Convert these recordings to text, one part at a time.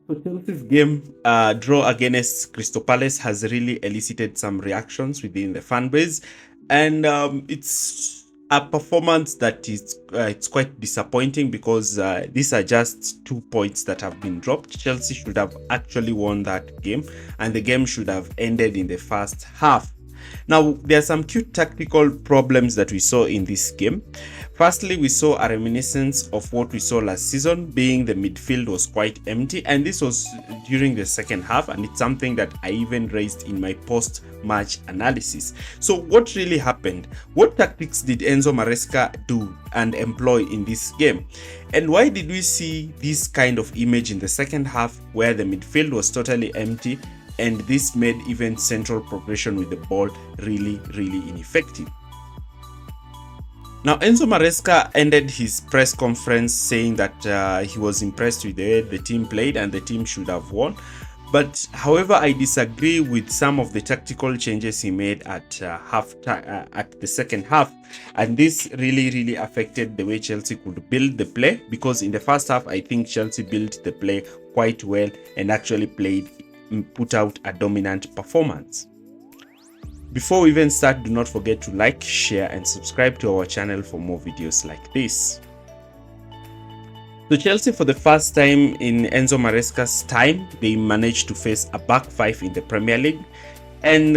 So Chelsea's game draw against Crystal Palace has really elicited some reactions within the fan base, and it's a performance that is it's quite disappointing because these are just 2 points that have been dropped. Chelsea should have actually won that game, and the game should have ended in the first half. Now, there are some cute tactical problems that we saw in this game. Firstly, we saw a reminiscence of what we saw last season, being the midfield was quite empty, and this was during the second half, and it's something that I even raised in my post-match analysis. So, what really happened? What tactics did Enzo Maresca do and employ in this game? And why did we see this kind of image in the second half where the midfield was totally empty, and this made even central progression with the ball really ineffective? Now, Enzo Maresca ended his press conference saying that he was impressed with the way the team played and the team should have won. But however, I disagree with some of the tactical changes he made at at the second half, and this really affected the way Chelsea could build the play, because in the first half I think Chelsea built the play quite well and actually put out a dominant performance. Before we even start, do not forget to like, share and subscribe to our channel for more videos like this. So Chelsea, for the first time in Enzo Maresca's time, they managed to face a back five in the Premier League. And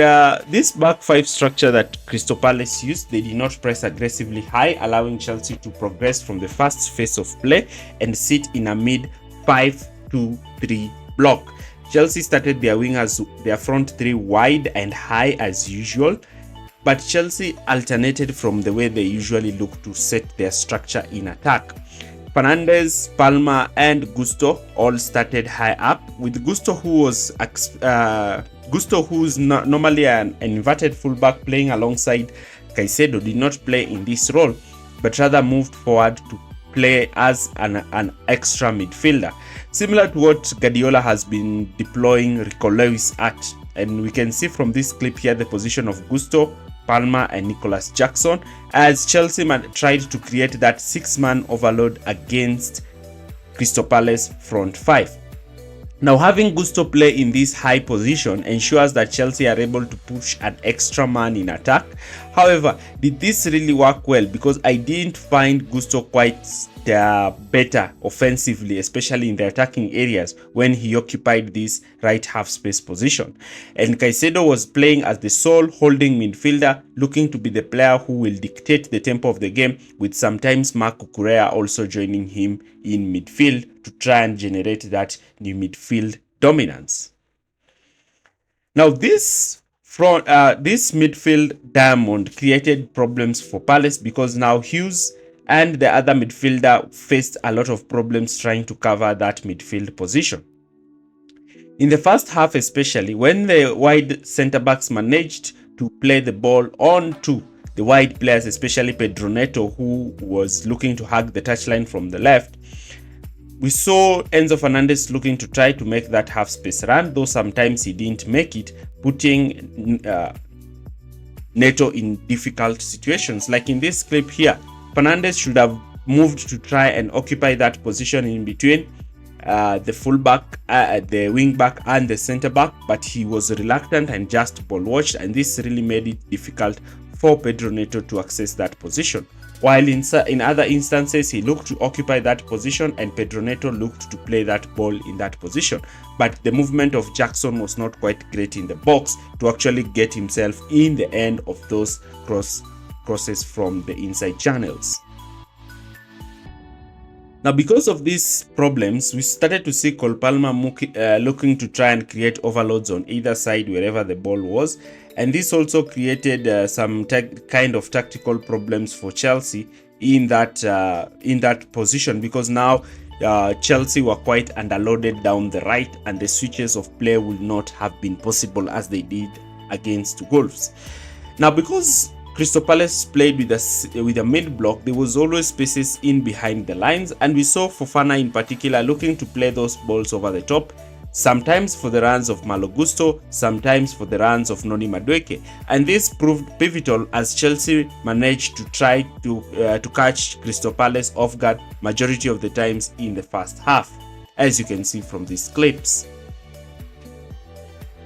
this back five structure that Crystal Palace used, they did not press aggressively high, allowing Chelsea to progress from the first phase of play and sit in a mid 5-2-3 block. Chelsea started their wingers, their front three wide and high as usual, but Chelsea alternated from the way they usually look to set their structure in attack. Fernandes, Palma and Gusto all started high up, with Gusto who's normally an inverted fullback playing alongside Caicedo, did not play in this role, but rather moved forward to play as an extra midfielder, similar to what Guardiola has been deploying Rico Lewis at. And we can see from this clip here the position of Gusto, Palma and Nicholas Jackson as Chelsea tried to create that six-man overload against Crystal Palace front five. Now, having Gusto play in this high position ensures that Chelsea are able to push an extra man in attack. However, did this really work well? Because I didn't find Gusto quite better offensively, especially in the attacking areas when he occupied this right half space position. And Caicedo was playing as the sole holding midfielder, looking to be the player who will dictate the tempo of the game, with sometimes Marc Cucurella also joining him in midfield to try and generate that new midfield dominance. Now, this midfield diamond created problems for Palace, because now Hughes and the other midfielder faced a lot of problems trying to cover that midfield position. In the first half especially, when the wide centre-backs managed to play the ball on to the wide players, especially Pedro Neto, who was looking to hug the touchline from the left, we saw Enzo Fernandez looking to try to make that half space run, though sometimes he didn't make it, putting Neto in difficult situations. Like in this clip here, Fernandes should have moved to try and occupy that position in between the fullback, the wing back and the centre back, but he was reluctant and just ball watched, and this really made it difficult for Pedro Neto to access that position. While in other instances, he looked to occupy that position and Pedro Neto looked to play that ball in that position. But the movement of Jackson was not quite great in the box to actually get himself in the end of those crosses from the inside channels. Now, because of these problems, we started to see Cole Palmer looking to try and create overloads on either side wherever the ball was, and this also created some kind of tactical problems for Chelsea in that position, because now Chelsea were quite underloaded down the right, and the switches of play would not have been possible as they did against Wolves. Now, because Crystal Palace played with a mid block, there was always spaces in behind the lines, and we saw Fofana in particular looking to play those balls over the top, sometimes for the runs of Malo Gusto, sometimes for the runs of Noni Madueke, and this proved pivotal as Chelsea managed to try to catch Crystal Palace off guard majority of the times in the first half. as you can see from these clips.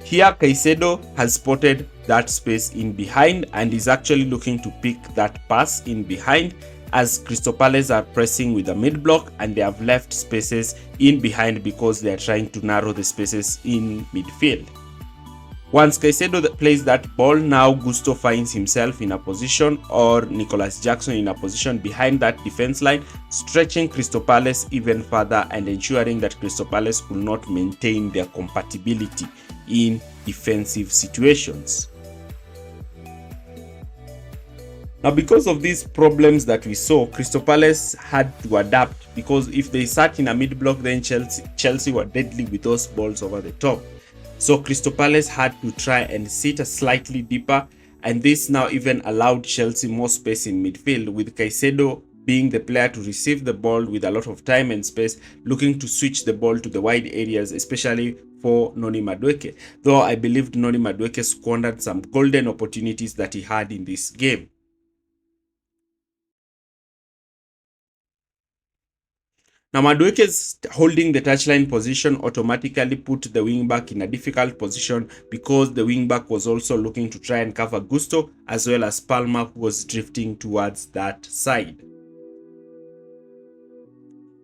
Here, Caicedo has spotted that space in behind and is actually looking to pick that pass in behind, as Crystal Palace are pressing with the mid block and they have left spaces in behind because they are trying to narrow the spaces in midfield. Once Caicedo plays that ball, now Gusto finds himself in a position, or Nicholas Jackson in a position behind that defense line, stretching Crystal Palace even further and ensuring that Crystal Palace could not maintain their compatibility in defensive situations. Now, because of these problems that we saw, Crystal Palace had to adapt, because if they sat in a mid block, then Chelsea were deadly with those balls over the top. So Crystal Palace had to try and sit a slightly deeper, and this now even allowed Chelsea more space in midfield, with Caicedo being the player to receive the ball with a lot of time and space, looking to switch the ball to the wide areas, especially for Noni Madueke, though I believed Noni Madueke squandered some golden opportunities that he had in this game. Now, Madueke's holding the touchline position automatically put the wingback in a difficult position, because the wingback was also looking to try and cover Gusto, as well as Palmer, who was drifting towards that side.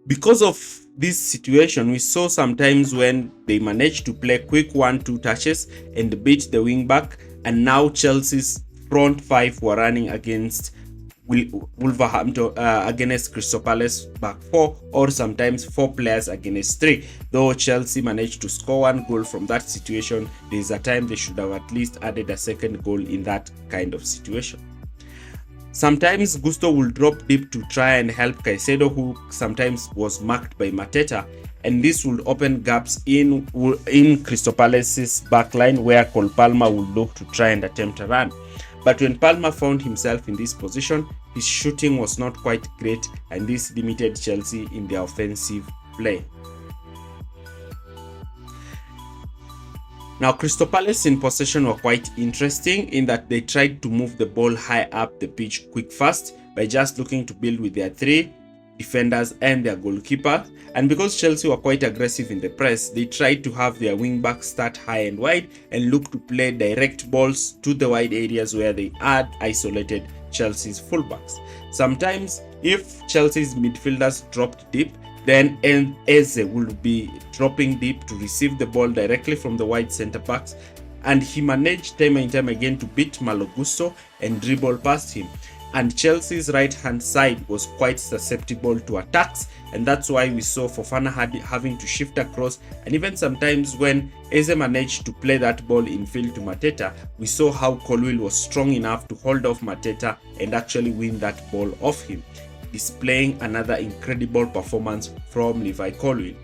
Because of this situation, we saw sometimes when they managed to play quick 1-2 touches and beat the wingback, and now Chelsea's front five were running against Wolverhampton against Crystal Palace back four, or sometimes 4 players against 3. Though Chelsea managed to score 1 goal from that situation, there is a time they should have at least added a second goal in that kind of situation. Sometimes Gusto will drop deep to try and help Caicedo, who sometimes was marked by Mateta, and this would open gaps in Crystal Palace's backline, where Cole Palmer would look to try and attempt a run. But when Palmer found himself in this position, his shooting was not quite great, and this limited Chelsea in their offensive play. Now, Crystal Palace in possession were quite interesting in that they tried to move the ball high up the pitch quick fast by just looking to build with their 3 defenders and their goalkeeper. And because Chelsea were quite aggressive in the press, they tried to have their wing-backs start high and wide and look to play direct balls to the wide areas where they had isolated Chelsea's fullbacks. Sometimes, if Chelsea's midfielders dropped deep, then Eze will be dropping deep to receive the ball directly from the wide centre backs, and he managed time and time again to beat Malo Gusto and dribble past him. And Chelsea's right hand side was quite susceptible to attacks, and that's why we saw Fofana having to shift across, and even sometimes when Eze managed to play that ball in field to Mateta, we saw how Colwill was strong enough to hold off Mateta and actually win that ball off him, displaying another incredible performance from Levi Colwill.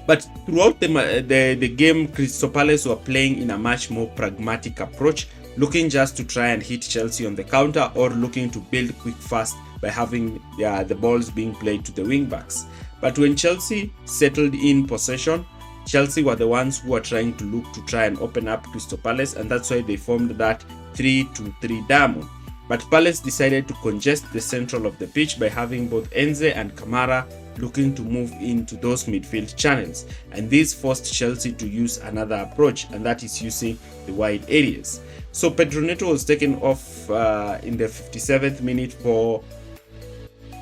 But throughout the game, Crystal Palace were playing in a much more pragmatic approach, looking just to try and hit Chelsea on the counter, or looking to build quick fast by having the balls being played to the wing-backs. But when Chelsea settled in possession, Chelsea were the ones who were trying to look to try and open up Crystal Palace, and that's why they formed that 3-2-3 diamond. But Palace decided to congest the central of the pitch by having both Enze and Kamara looking to move into those midfield channels, and this forced Chelsea to use another approach, and that is using the wide areas. So Pedro Neto was taken off in the 57th minute for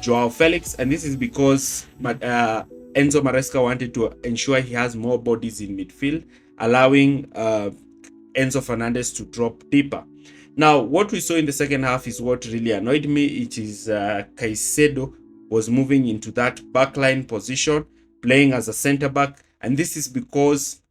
Joao Felix, and this is because Enzo Maresca wanted to ensure he has more bodies in midfield, allowing Enzo Fernandez to drop deeper. Now, what we saw in the second half is what really annoyed me. It is Caicedo was moving into that backline position, playing as a centre back, and this is because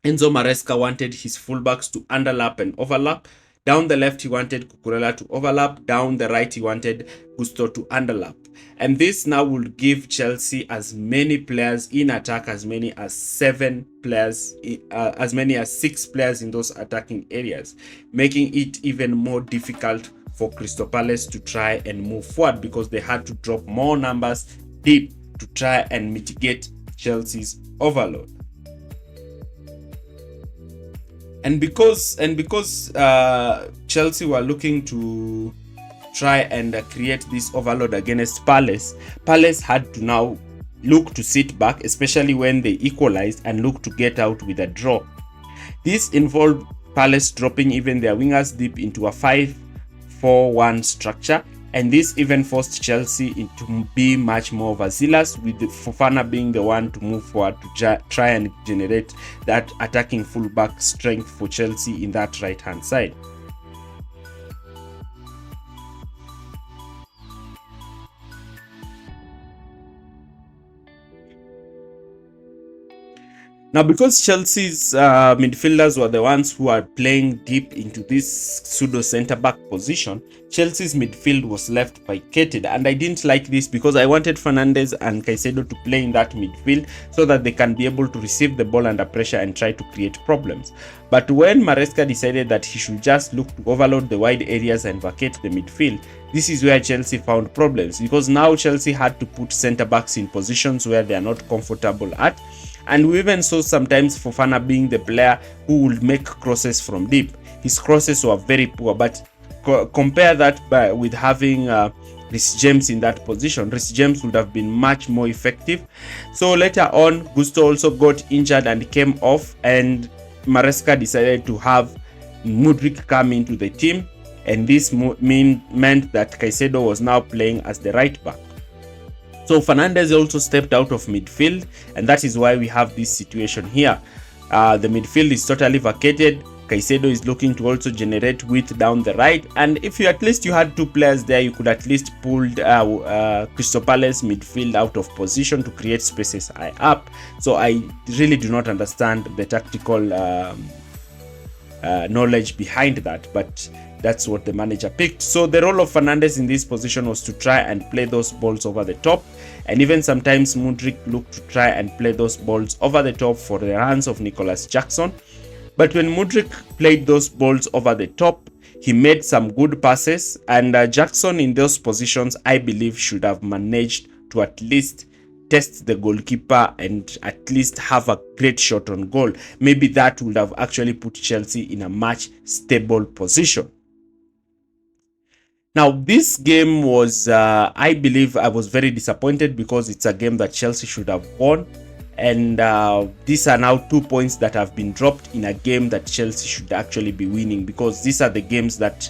Enzo Maresca wanted his fullbacks to underlap and overlap. Down the left, he wanted Cucurella to overlap. Down the right, he wanted Gusto to underlap. And this now will give Chelsea as many players in attack, as many as 7 players, as many as 6 players in those attacking areas, making it even more difficult for Crystal Palace to try and move forward, because they had to drop more numbers deep to try and mitigate Chelsea's overload. And because Chelsea were looking to try and create this overload against Palace had to now look to sit back, especially when they equalized, and look to get out with a draw. This involved Palace dropping even their wingers deep into a 5-4-1 structure, and this even forced Chelsea to be much more overzealous, with Fofana being the one to move forward to try and generate that attacking fullback strength for Chelsea in that right-hand side. Now, because Chelsea's midfielders were the ones who are playing deep into this pseudo centre-back position, Chelsea's midfield was left vacated, and I didn't like this because I wanted Fernandes and Caicedo to play in that midfield so that they can be able to receive the ball under pressure and try to create problems. But when Maresca decided that he should just look to overload the wide areas and vacate the midfield, this is where Chelsea found problems, because now Chelsea had to put centre-backs in positions where they are not comfortable at. And we even saw sometimes Fofana being the player who would make crosses from deep. His crosses were very poor, but compare that with having Reece James in that position. Reece James would have been much more effective. So later on, Gusto also got injured and came off, and Maresca decided to have Mudryk come into the team, and this meant that Caicedo was now playing as the right back. So Fernandes also stepped out of midfield, and that is why we have this situation here. The midfield is totally vacated. Caicedo is looking to also generate width down the right, and if you at least you had two players there, you could at least pull Crystal Palace midfield out of position to create spaces high up. So I really do not understand the tactical knowledge behind that, but that's what the manager picked. So the role of Fernandes in this position was to try and play those balls over the top, and even sometimes Mudryk looked to try and play those balls over the top for the hands of Nicholas Jackson. But when Mudryk played those balls over the top, he made some good passes, and Jackson in those positions, I believe, should have managed to at least test the goalkeeper and at least have a great shot on goal. Maybe that would have actually put Chelsea in a much stable position. Now, this game was, I believe, I was very disappointed because it's a game that Chelsea should have won. And these are now 2 points that have been dropped in a game that Chelsea should actually be winning, because these are the games that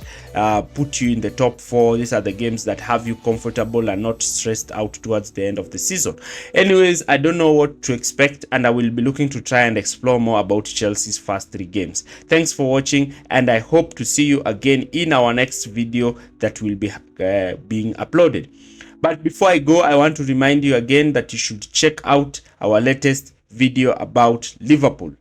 put you in the top 4. These are the games that have you comfortable and not stressed out towards the end of the season. Anyways, I don't know what to expect, and I will be looking to try and explore more about Chelsea's first 3 games. Thanks for watching, and I hope to see you again in our next video that will be being uploaded. But before I go, I want to remind you again that you should check out our latest video about Liverpool.